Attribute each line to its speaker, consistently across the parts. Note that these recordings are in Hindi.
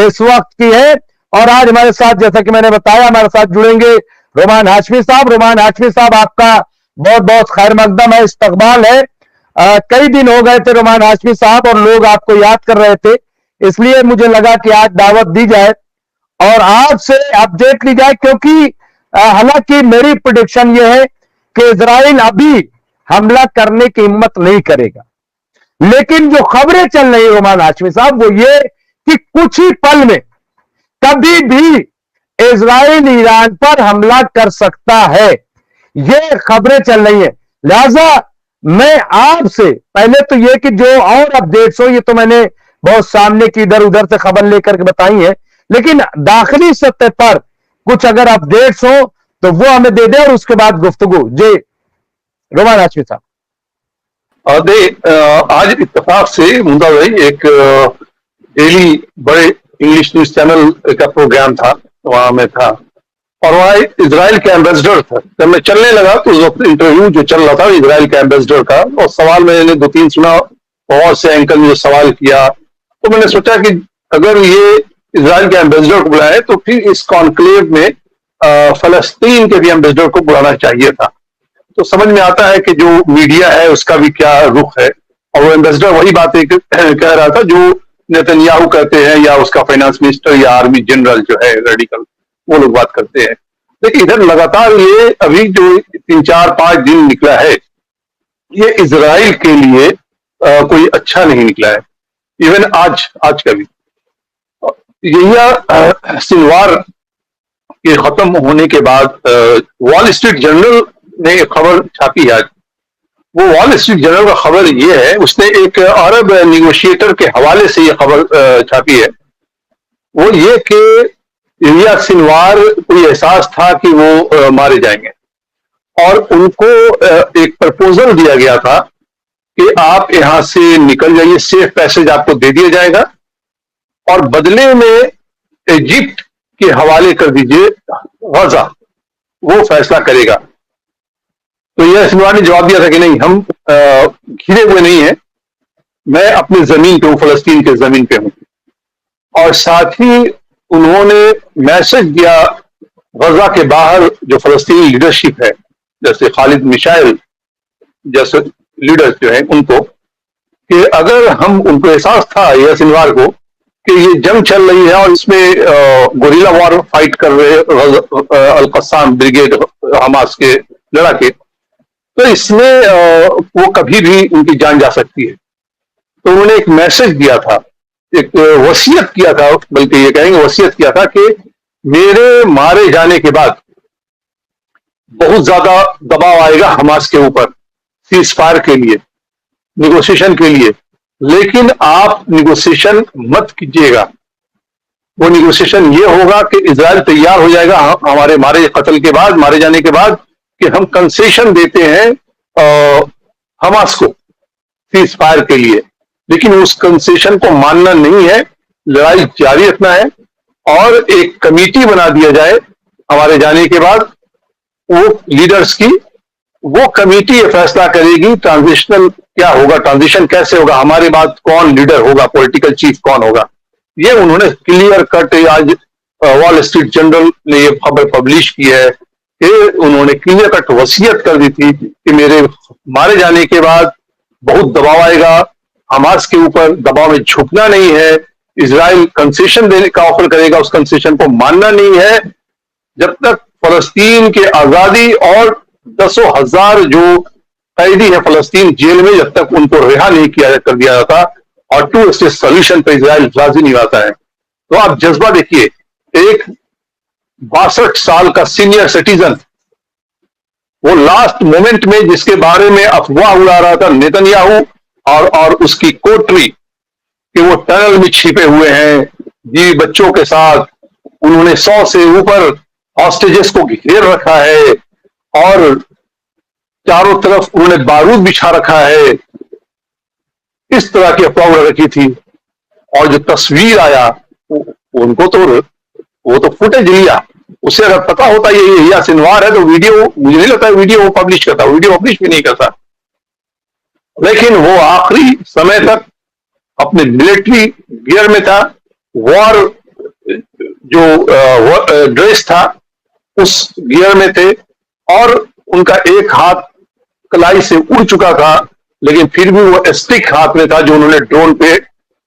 Speaker 1: इस वक्त की है। और आज हमारे साथ, जैसा कि मैंने बताया, हमारे साथ जुड़ेंगे रोमान हाशमी साहब। रोमान हाशमी साहब, आपका बहुत बहुत खैर मकदम है, इस्तकबाल है। कई दिन हो गए थे रोमान हाशमी साहब, और लोग आपको याद कर रहे थे, इसलिए मुझे लगा कि आज दावत दी जाए और आपसे अपडेट ली जाए, क्योंकि हालांकि मेरी प्रेडिक्शन यह है कि इजराइल अभी हमला करने की हिम्मत नहीं करेगा, लेकिन जो खबरें चल रही रोमान हाशमी साहब, वो ये कि कुछ ही पल में कभी भी इजराइल ईरान पर हमला कर सकता है, ये खबरें चल रही हैं। लिहाजा मैं आपसे पहले तो ये कि जो और अपडेट्स हो, ये तो मैंने बहुत सामने की इधर उधर से खबर लेकर के बताई है, लेकिन दाखिली सतह पर कुछ अगर अपडेट्स हो तो वो हमें दे दे, और उसके बाद गुफ्तगू। जी रोमान हाशमी साहब।
Speaker 2: आज इत्तेफाक से मुंदा भाई एक डेली बड़े इंग्लिश न्यूज चैनल का प्रोग्राम था, वहां में था, और वहां इजराइल के एम्बेसडर था। जब मैं चलने लगा तो उस वक्त इंटरव्यू जो चल रहा था इजराइल के एम्बेसडर का, और सवाल मैंने 2-3 सुना, बहुत से एंकर ने जो सवाल किया, तो मैंने सोचा कि अगर ये इजराइल के एम्बेसडर को बुलाए तो फिर इस कॉन्क्लेव में फलस्तीन के भी एम्बेसडर को बुलाना चाहिए था। तो समझ में आता है कि जो मीडिया है उसका भी क्या रुख है, और वो एम्बेसडर वही बातें कह रहा था जो नेतन्याहू कहते हैं, या उसका फाइनेंस मिनिस्टर या आर्मी जनरल जो है रेडिकल, वो लोग बात करते हैं। लेकिन इधर लगातार ये अभी जो 3-4-5 दिन निकला है, ये इजराइल के लिए कोई अच्छा नहीं निकला है। इवन आज का भी यही सिलवार के खत्म होने के बाद वॉल स्ट्रीट जर्नल ने एक खबर छापी आज। वो वॉल स्ट्रीट जर्नल का खबर ये है, उसने एक अरब निगोशिएटर के हवाले से ये खबर छापी है। वो ये कि इलिया सिनवार को एहसास था कि वो मारे जाएंगे, और उनको एक प्रपोजल दिया गया था कि आप यहां से निकल जाइए, सेफ पैसेज आपको दे दिया जाएगा, और बदले में इजिप्ट के हवाले कर दीजिए गजा, वो फैसला करेगा। तो यह सिनवार ने जवाब दिया था कि नहीं, हम घिरे हुए नहीं हैं, मैं अपनी जमीन पे हूं, फलस्तीन के जमीन पे हूं। और साथ ही उन्होंने मैसेज दिया गजा के बाहर जो फलस्तीनी लीडरशिप है, जैसे खालिद मिशाइल जैसे लीडर्स जो है उनको, कि अगर हम, उनको एहसास था यह सिनवार को कि ये जंग चल रही है और इसमें गोरिल्ला वॉर फाइट कर रहे अल कस्साम ब्रिगेड हमास के लड़ाके, तो इसमें वो कभी भी उनकी जान जा सकती है। तो उन्होंने एक मैसेज दिया था, एक वसीयत किया था, बल्कि ये कहेंगे वसीयत किया था कि मेरे मारे जाने के बाद बहुत ज्यादा दबाव आएगा हमास के ऊपर सीज फायर के लिए, निगोशिएशन के लिए, लेकिन आप निगोशिएशन मत कीजिएगा। वो निगोशिएशन ये होगा कि इजराइल तैयार हो जाएगा हमारे मारे जाने के बाद कि हम कंसेशन देते हैं हमास को सीज फायर के लिए, लेकिन उस कंसेशन को मानना नहीं है, लड़ाई जारी रखना है, और एक कमेटी बना दिया जाए हमारे जाने के बाद वो लीडर्स की। वो कमेटी ये फैसला करेगी ट्रांजिशनल क्या होगा, ट्रांजिशन कैसे होगा, हमारे बाद कौन लीडर होगा, पॉलिटिकल चीफ कौन होगा। ये उन्होंने क्लियर कट आज वॉल स्ट्रीट जर्नल ने ये खबर पब्लिश की है कि उन्होंने क्लियर कट वसीयत कर दी थी कि मेरे मारे जाने के बाद बहुत दबाव आएगा हमास के ऊपर, दबाव में झुकना नहीं है, इजराइल कंसेशन देने का ऑफर करेगा, उस कंसेशन को मानना नहीं है, जब तक फलस्तीन के आजादी और 10,000 जो कैदी है फलस्तीन जेल में, जब तक उनको रिहा नहीं कर दिया जाता और 2 स्टेट सोल्यूशन पर इजराइल राजी नहीं आता है। तो आप जज्बा देखिए, एक 62 साल का सीनियर सिटीजन, वो लास्ट मोमेंट में जिसके बारे में अफवाह उड़ा रहा था नेतन्याहू और उसकी कोटरी कि वो टनल में छिपे हुए हैं बीवी बच्चों के साथ, उन्होंने 100 से ऊपर हॉस्टेजेस को घेर रखा है और चारों तरफ उन्होंने बारूद बिछा रखा है, इस तरह की अफवाह उड़ा रखी थी। और जो तस्वीर आया उनको तो वो तो फुटेज लिया, उससे अगर पता होता ये सिनवार है तो वीडियो, मुझे नहीं लगता वीडियो वो पब्लिश करता, वीडियो पब्लिश भी नहीं करता। लेकिन वो आखिरी समय तक अपने मिलिट्री गियर में था, वॉर जो ड्रेस था उस गियर में थे, और उनका एक हाथ कलाई से उड़ चुका था, लेकिन फिर भी वो स्टिक हाथ में था जो उन्होंने ड्रोन पे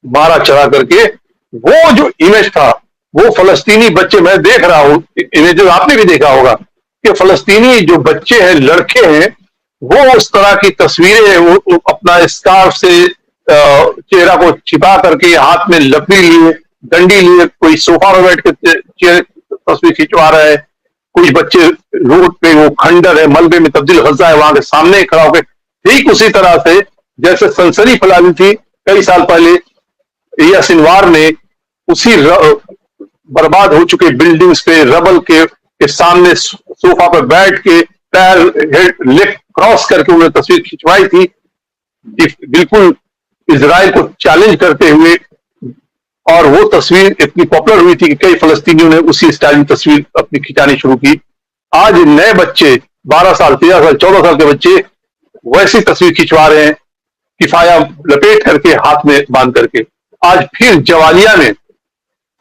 Speaker 2: मारा चढ़ा करके। वो जो इमेज था, वो फलस्तीनी बच्चे, मैं देख रहा हूं इमेज, आपने भी देखा होगा कि फलस्तीनी जो बच्चे हैं, लड़के हैं, वो उस तरह की तस्वीरें, वो अपना स्कार्फ से चेहरा को छिपा करके हाथ में लकड़ी लिए, डंडी लिए, कोई सोफा में बैठ के तस्वीर खिंचवा रहा है, कुछ बच्चे रोड पे, वो खंडर है, मलबे में तब्दील गजा है, वहां के सामने खड़ा होकर ठीक उसी तरह से जैसे सनसनी फैलाई थी कई साल पहले या सिनवार ने, उसी बर्बाद हो चुके बिल्डिंग्स पे रबल के सामने सोफा पर बैठ के पैर लेग क्रॉस करके उन्होंने तस्वीर खिंचवाई थी, बिल्कुल इजराइल को चैलेंज करते हुए। और वो तस्वीर इतनी पॉपुलर हुई थी कि कई फलस्तीनियों ने उसी स्टाइल में तस्वीर अपनी खिंचानी शुरू की। आज नए बच्चे 12 साल, 13 साल, 14 साल के बच्चे वैसी तस्वीर खिंचवा रहे हैं, किफाया लपेट करके, हाथ में बांध करके। आज फिर जवालिया में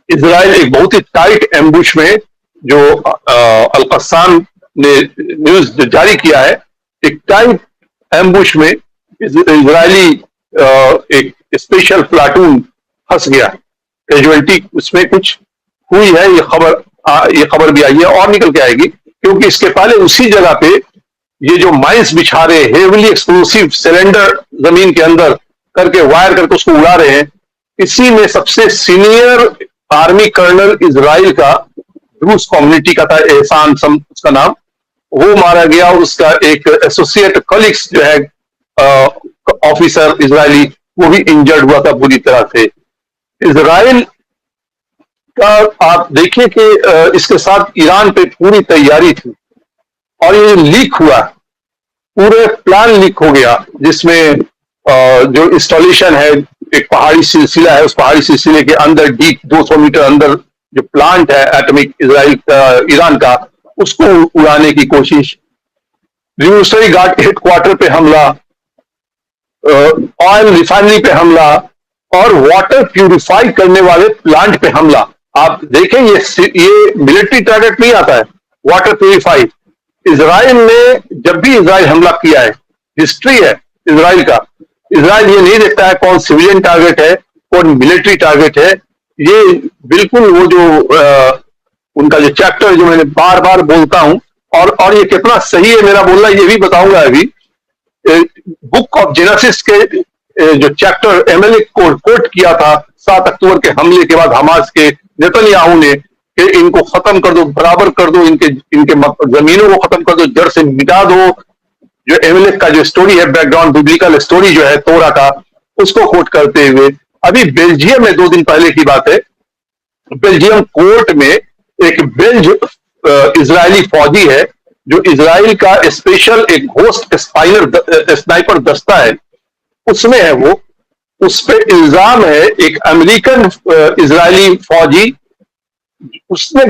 Speaker 2: इजराइल एक बहुत ही टाइट एम्बुश में, जो अल-कस्साम ने न्यूज जारी किया है, एक टाइट एम्बुश में इजरायली एक स्पेशल प्लाटून फंस गया। कैजुअलिटी उसमें कुछ हुई है, ये खबर भी आई है और निकल के आएगी, क्योंकि इसके पहले उसी जगह पे ये जो माइंस बिछा रहे, हेवीली एक्सप्लोसिव सिलेंडर जमीन के अंदर करके वायर करके उसको उड़ा रहे हैं, इसी में सबसे सीनियर आर्मी कर्नल इजराइल का, रूस कम्युनिटी का था, एहसान उसका नाम, वो मारा गया। उसका एक एसोसिएट कलीग्स जो है ऑफिसर इजरायली, वो भी इंजर्ड हुआ था बुरी तरह से। इजराइल का आप देखिए कि इसके साथ ईरान पे पूरी तैयारी थी, और ये लीक हुआ, पूरे प्लान लीक हो गया, जिसमें जो इंस्टॉलेशन है, एक पहाड़ी सिलसिला है, उस पहाड़ी सिलसिले के अंदर डीप 200 मीटर अंदर जो प्लांट है एटॉमिक इजराइल ईरान का, उसको उड़ाने की कोशिश, रिवोल्यूशनरी गार्ड हेडक्वार्टर पे हमला, ऑयल रिफाइनरी पे हमला, और वाटर प्यूरिफाई करने वाले प्लांट पे हमला। आप देखें, ये मिलिट्री टारगेट नहीं आता है, वाटर प्यूरिफाई। इजराइल ने जब भी इजराइल हमला किया है, हिस्ट्री है इजराइल का, इजराइल ये नहीं देखता है कौन सिविलियन टारगेट है, कौन मिलिट्री टारगेट है। ये बिल्कुल वो जो उनका जो चैप्टर, जो मैंने बार बार बोलता हूं, और ये कितना सही है मेरा बोलना, ये भी बताऊंगा अभी। बुक ऑफ जेनेसिस के जो चैप्टर एमएलए को कोट किया था 7 अक्टूबर के हमले के बाद हमास के नेतन्याहू ने, कि इनको खत्म कर दो, बराबर कर दो, इनके जमीनों को खत्म कर दो, जड़ से मिटा दो। जो एमएलए का जो स्टोरी है, बैकग्राउंड बिब्लिकल स्टोरी जो है तोरा का, उसको कोट करते हुए, अभी बेल्जियम में 2 दिन पहले की बात है, बेल्जियम कोर्ट में एक इजरायली फौजी है, जो इजराइल का स्पेशल एक घोस्ट स्नाइपर दस्ता है, उसमें है वो, उस पे इल्जाम है एक अमेरिकन इजरायली फौजी, उसने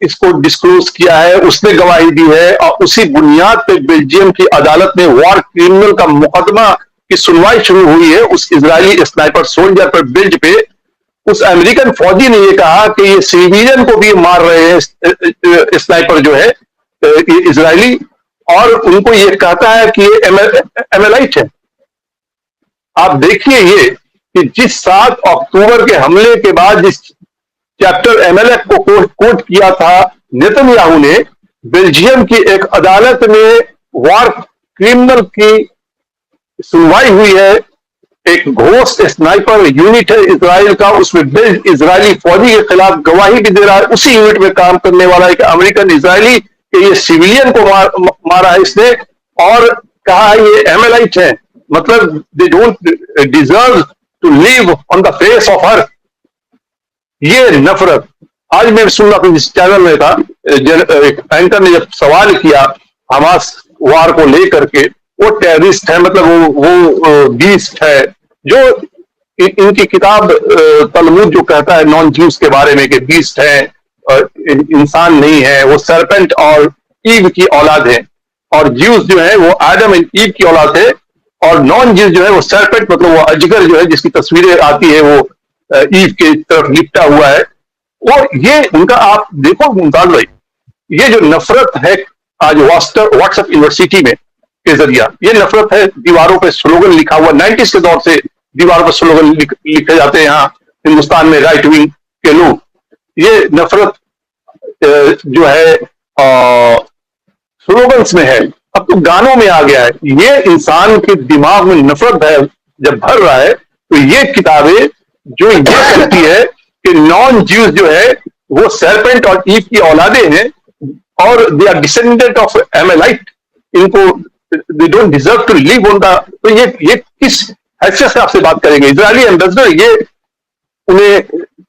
Speaker 2: इसको डिस्क्लोज किया है, उसने गवाही दी है, और उसी बुनियाद पे बेल्जियम की अदालत में वॉर क्रिमिनल का मुकदमा की सुनवाई शुरू हुई है उस इजरायली स्नाइपर सोल्जर पर, बेल्ज पे। उस अमेरिकन फौजी ने ये कहा कि ये सिविलियन को भी मार रहे हैं, स्नाइपर जो है इजरायली, और उनको ये कहता है कि ये एमएलाइट है। आप देखिए ये कि जिस 7 अक्टूबर के हमले के बाद जिस चैप्टर एमएलए को कोट किया था नेतन्याहू ने, बेल्जियम की एक अदालत में वॉर क्रिमिनल की सुनवाई हुई है। एक घोस्ट स्नाइपर यूनिट है इजराइल का, उसमें बेल्ज इजरायली फौजी के खिलाफ गवाही भी दे रहा है, उसी यूनिट में काम करने वाला एक अमेरिकन इजरायली, कि ये सिविलियन को मारा है इसने, और कहा ये एमएलाइट है, मतलब they don't deserve to live on the face of earth. ये नफरत आज मैं सुन रहा था, इस चैनल में था, एक एंकर ने जब सवाल किया हमास वार को लेकर के, वो टेररिस्ट है, मतलब वो बीस्ट है, जो इनकी किताब तलमुद जो कहता है नॉन ज्यूज के बारे में कि बीस्ट है, इंसान नहीं है, वो सरपेंट और ईव की औलाद है, और ज्यूज जो है वो आदम एंड ईव की औलाद है, और नॉन ज्यूज जो है वो सरपेंट, मतलब वो अजगर जो है जिसकी तस्वीरें आती है वो ईव के तरफ लिपटा हुआ है, और ये उनका आप देखो मुमताज भाई, ये जो नफरत है आज व्हाट्सएप यूनिवर्सिटी में के जरिया, ये नफरत है, दीवारों पे स्लोगन लिखा हुआ, 90s के दौर से दीवारों पर स्लोगन लिखे जाते हैं यहाँ हिंदुस्तान में राइट विंग के लोग। ये नफरत जो है स्लोगन्स में है, अब तो गानों में आ गया है। ये इंसान के दिमाग में नफरत है जब भर रहा है, तो ये किताबें जो ये कहती है कि नॉन ज्यूज जो है वो सर्पेंट और ईव की औलादे हैं और they are descendant of Amalekite, इनको they don't deserve to live on the, तो ये किस हैसियत से आपसे बात करेंगे? इजरायली एम्बेसडर ये उन्हें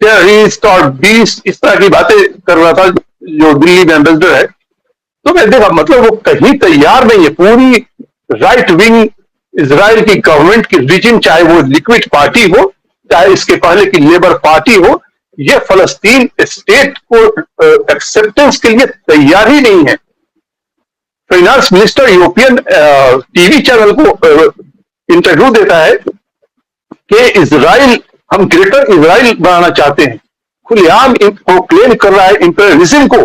Speaker 2: टेररिस्ट और बीस्ट इस तरह की बातें कर रहा था जो दिल्ली में एम्बेसडर है। तो मैं देखा मतलब वो कहीं तैयार नहीं है। पूरी राइट विंग इजराइल की गवर्नमेंट की रिजिम, चाहे वो लिक्विड पार्टी हो चाहे इसके पहले की लेबर पार्टी हो, ये फलस्तीन स्टेट को एक्सेप्टेंस के लिए तैयार ही नहीं है। Finance minister European TV channel को इंटरव्यू देता है कि इजराइल, हम ग्रेटर इजराइल बनाना चाहते हैं, खुलेआम इनको क्लेम कर रहा है इंपीरियलिज्म को।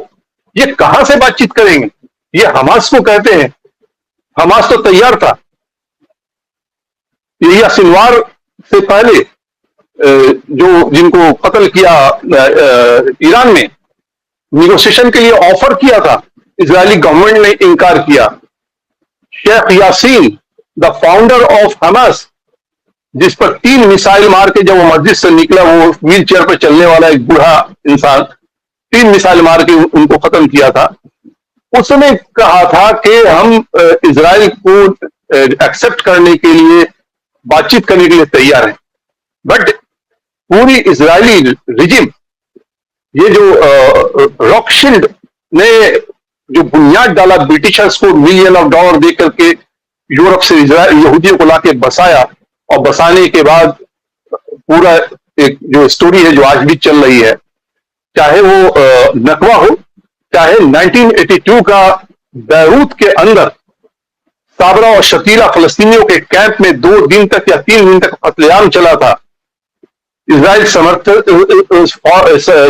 Speaker 2: ये कहां से बातचीत करेंगे? ये हमास को कहते हैं, हमास तो तैयार था। यही सिनवार से पहले जो जिनको कत्ल किया ईरान में, निगोशिएशन के लिए ऑफर किया था, इजरायली गवर्नमेंट ने इनकार किया। Sheikh Yassin the founder of Hamas, जिस पर 3 मिसाइल मार के जब वो मस्जिद से निकला, वो व्हील चेयर पर चलने वाला एक बूढ़ा इंसान, 3 मिसाइल मार के उनको खत्म किया था। उसने कहा था कि हम इजराइल को एक्सेप्ट करने के लिए, बातचीत करने के लिए तैयार हैं। बट पूरी इजरायली रिजिम, ये जो रॉकशील्ड ने जो बुनियाद डाला, ब्रिटिशर्स को $1 मिलियन दे करके यूरोप से इजराइल यहूदियों को लाके बसाया, और बसाने के बाद पूरा एक जो स्टोरी है जो आज भी चल रही है, चाहे वो नकवा हो, चाहे 1982 का बैरूत के अंदर साबरा और शतीला फलस्तीनियों के कैंप में 2 दिन तक या 3 दिन तक कत्लेआम चला था। इजराइल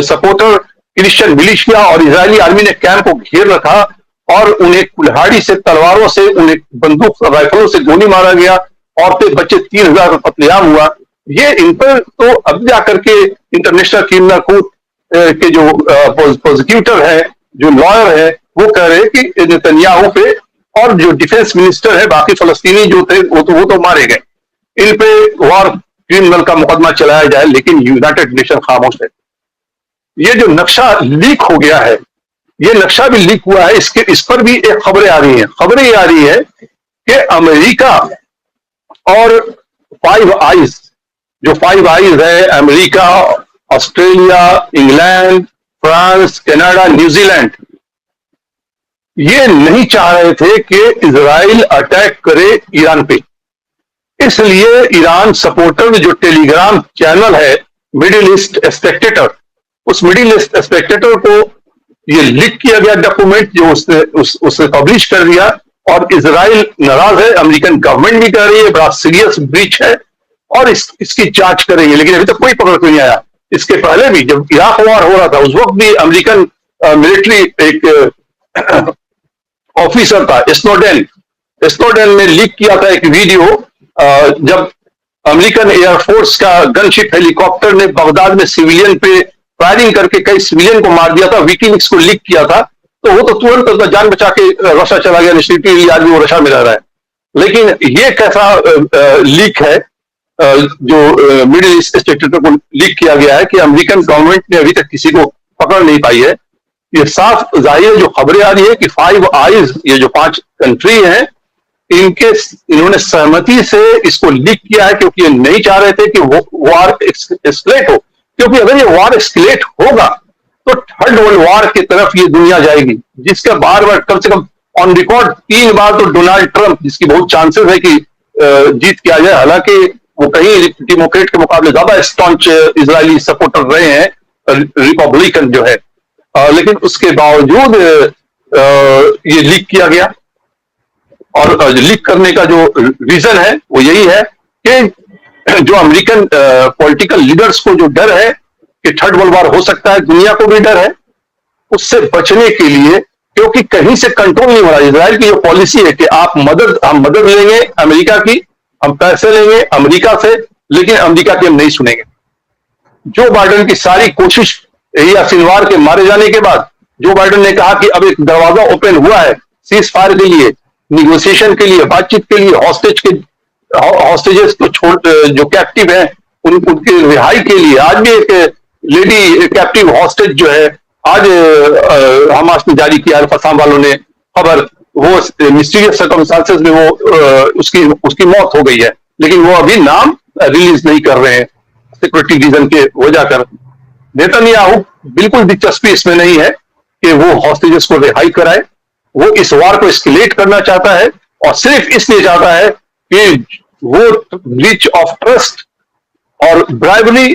Speaker 2: सपोर्टर क्रिश्चियन मिलिशिया और इजरायली आर्मी ने कैंप को घेर रखा और उन्हें कुल्हाड़ी से, तलवारों से, उन्हें बंदूक राइफलों से गोली मारा गया। औरतें बच्चे 3000 का कत्लेआम हुआ। ये इन पर तो अब जाकर के इंटरनेशनल क्रिमिनल कोर्ट के जो प्रोसिक्यूटर है, जो लॉयर है, वो कह रहे हैं कि नेतन्याहू पे और जो डिफेंस मिनिस्टर है, बाकी फलस्तीनी जो थे वो तो मारे गए। इन पे वॉर क्रिमिनल का मुकदमा चलाया जाए, लेकिन यूनाइटेड नेशन खामोश है। ये जो नक्शा लीक हो गया है, ये नक्शा भी लीक हुआ है। इस पर भी एक खबरें आ रही हैं। खबरें ये आ रही है कि अमेरिका और 5 आइज, जो 5 आइज है, America, Australia, England, France, Canada, New Zealand, ये नहीं चाह रहे थे कि इजराइल अटैक करे ईरान पे। इसलिए ईरान सपोर्टर जो टेलीग्राम चैनल है मिडिल ईस्ट स्पेक्टेटर, उस मिडिल ईस्ट स्पेक्टेटर को ये लीक किया गया डॉक्यूमेंट, जो उसने पब्लिश कर दिया। और इजराइल नाराज है, अमेरिकन गवर्नमेंट भी कह रही है बड़ा सीरियस ब्रीच है और इसकी जांच कर रही है, लेकिन अभी तक कोई पकड़ नहीं आया। इसके पहले भी जब इराक वॉर हो रहा था, उस वक्त भी अमेरिकन मिलिट्री एक ऑफिसर था स्नोडेन ने लीक किया था एक वीडियो, जब अमेरिकन एयरफोर्स का गनशिप हेलीकॉप्टर ने बगदाद में सिविलियन पे फायरिंग करके कई सिविलियन को मार दिया था। विकीलीक्स को लीक किया था, तो वो तो तुरंत जान बचा के रशिया चला गया, निश्चित आज भी वो रशिया में रह रहा है। लेकिन ये कैसा लीक है जो मिडिल ईस्ट स्टेटर को लीक किया गया है कि अमेरिकन गवर्नमेंट ने अभी तक किसी को पकड़ नहीं पाई है। ये साफ जाहिर जो खबरें आ रही है कि 5 आइज, ये जो 5 कंट्री हैं, इन्होंने सहमति से इसको लीक किया है, क्योंकि ये नहीं चाह रहे थे कि वो वॉर एस्केलेट हो। क्योंकि अगर ये वॉर एस्केलेट होगा तो 3rd वर्ल्ड वॉर की तरफ ये दुनिया जाएगी, जिसका बार बार कम से कम ऑन रिकॉर्ड 3 बार तो डोनाल्ड ट्रंप, जिसकी बहुत चांसेस है कि जीत के आ जाए, हालांकि वो कहीं डेमोक्रेट के मुकाबले ज्यादा स्टॉन्च इजरायली सपोर्टर रहे हैं, रिपब्लिकन जो है, लेकिन उसके बावजूद ये लीक किया गया। और लीक करने का जो रीजन है वो यही है कि जो अमेरिकन पॉलिटिकल लीडर्स को जो डर है कि थर्ड वर्ल्ड वॉर हो सकता है, दुनिया को भी डर है। उससे बचने के लिए, क्योंकि कहीं से कंट्रोल नहीं हो रहा, इजराइल की जो पॉलिसी है कि हम मदद लेंगे अमेरिका की, हम पैसे लेंगे अमेरिका से, लेकिन अमेरिका की हम नहीं सुनेंगे। जो बाइडेन की सारी कोशिश या सिनवार के मारे जाने के बाद जो बाइडेन ने कहा कि अब एक दरवाजा ओपन हुआ है सीज फायर के लिए, निगोसिएशन के लिए, बातचीत के लिए, हॉस्टेजेस को छोड़, जो कैप्टिव हैं उनके रिहाई के लिए। आज भी एक लेडी कैप्टिव हॉस्टेज जो है आज हमास ने जारी किया, अल-कसाम वालों ने खबर, वो मिस्टीरियस सर्कमस्टांसेस में वो उसकी मौत हो गई है, लेकिन वो अभी नाम रिलीज नहीं कर रहे हैं सिक्योरिटी रीजन के वजह कर। नेतन्याहू बिल्कुल दिलचस्पी इसमें नहीं है कि वो हॉस्टेजेस को रिहाई कराए। वो इस वार को एस्केलेट करना चाहता है और सिर्फ इसलिए चाहता है कि वो ब्रीच ऑफ ट्रस्ट और ब्राइबरी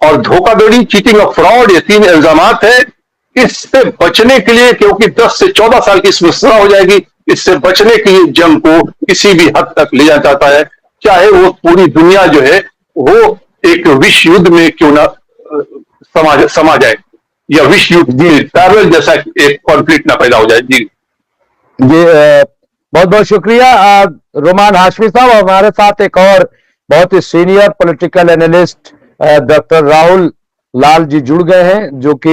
Speaker 2: और धोखाधड़ी, चीटिंग और फ्रॉड, ये 3 इल्जामात है। इससे बचने के लिए, क्योंकि 10 से 14 साल की समस्या हो जाएगी, इससे बचने के लिए जंग को किसी भी हद तक ले जाना चाहता है, चाहे वो पूरी दुनिया जो है वो एक विश्व युद्ध में क्यों ना समा जाए, या विश्व युद्ध पैरेलल जैसा एक कॉन्फ्लिक्ट ना पैदा हो जाए। जी
Speaker 1: बहुत बहुत शुक्रिया रोमान हाशमी साहब। और हमारे साथ एक और बहुत ही senior political analyst doctor Rahul Lal ji जुड़ गए हैं, जो कि